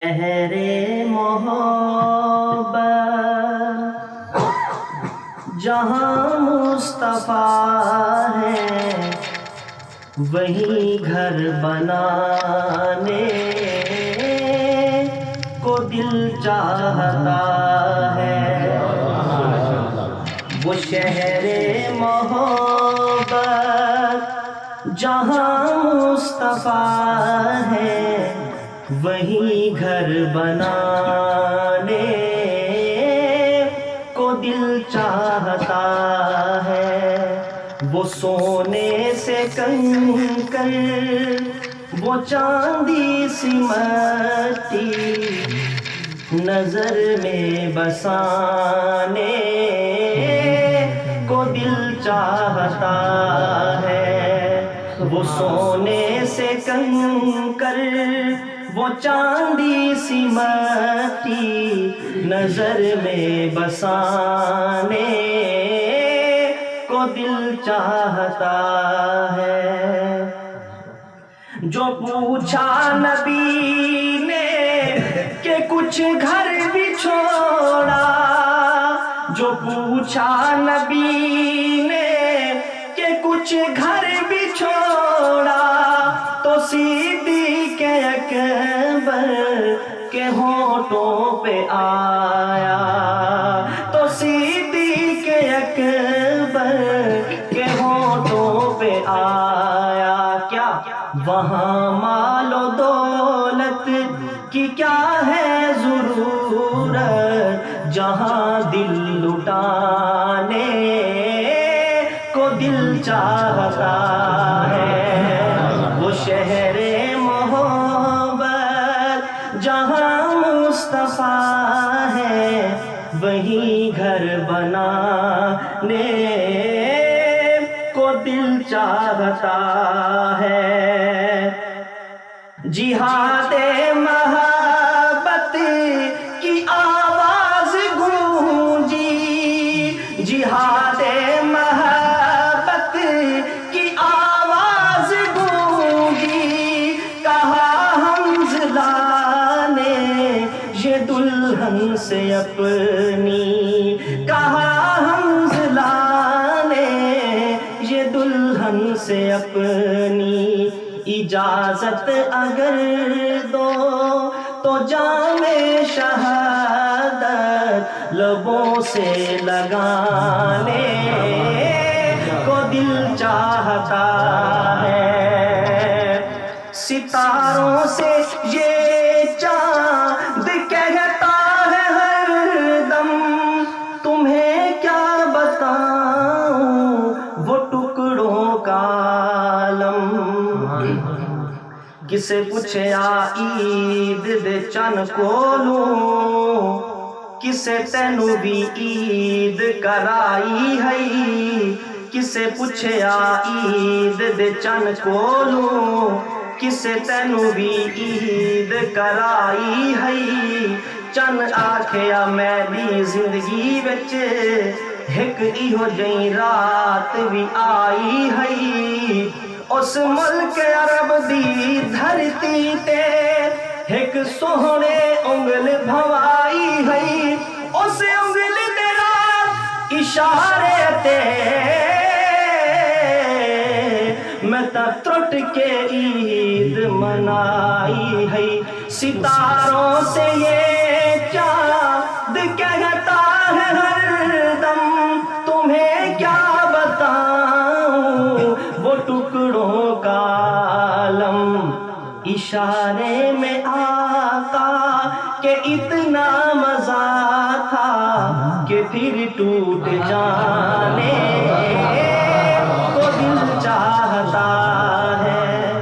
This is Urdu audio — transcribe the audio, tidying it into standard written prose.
شہر محبت جہاں مصطفیٰ ہے وہیں گھر بنانے کو دل چاہتا ہے۔ وہ شہر محبت جہاں مصطفیٰ ہے وہیں گھر بنانے کو دل چاہتا ہے۔ وہ سونے سے کنکر وہ چاندی سی مٹی نظر میں بسانے کو دل چاہتا ہے۔ وہ سونے سے کنکر وہ چاندی سی مٹی نظر میں بسانے کو دل چاہتا ہے۔ جو پوچھا نبی نے کہ کچھ گھر بھی چھوڑا، جو پوچھا نبی نے کہ کچھ گھر بھی چھوڑا، تو صدیق اکبر کے ہونٹوں پہ آیا، تو صدیق اکبر کے ہونٹوں پہ آیا۔ کیا وہاں مال و دولت کی کیا ہے ضرورت، جہاں دل لٹانے کو دل چاہتا ہے۔ وہ شہر محبت جہاں مصطفیٰ ہے وہیں گھر بنانے کو دل چاہتا ہے۔ جہاد محبت کی آواز گونجی، جہاد محبت کی آواز گونجی، کہا حنظلہ نے یہ دلہن سے اپنی، کہا حنظلہ نے یہ دلہن سے اپنی، اجازت اگر دو تو جام شہادت لبوں سے لگانے کو دل چاہتا ہے۔ ستاروں سے یہ چاند کہتا ہے ہر دم، تمہیں کیا بتاؤں وہ ٹکڑوں کا عالم۔ کسے پوچھے عید دے چن کولوں، کسے تینوں بھی عید کرائی ہے، کسے پوچھے عید دے چن کولوں، کسے تینوں بھی عید کرائی ہے۔ چن آکھیا میری زندگی وچ ایک ایہو جئی رات بھی آئی ہے، اس ملک عرب دی دھرتی تے ایک سوہنے انگل بھوائی ہے، اس انگل دے رات اشارے تے میں تا ٹرٹ کے عید منائی ہے۔ ستاروں سے یہ چاند کہتا ہے ہر دم، تمہیں کیا بتاؤں وہ ٹکڑوں کا عالم۔ اشارے میں آقا کہ اتنا مزہ تھا کہ پھر ٹوٹ جانے کو دل چاہتا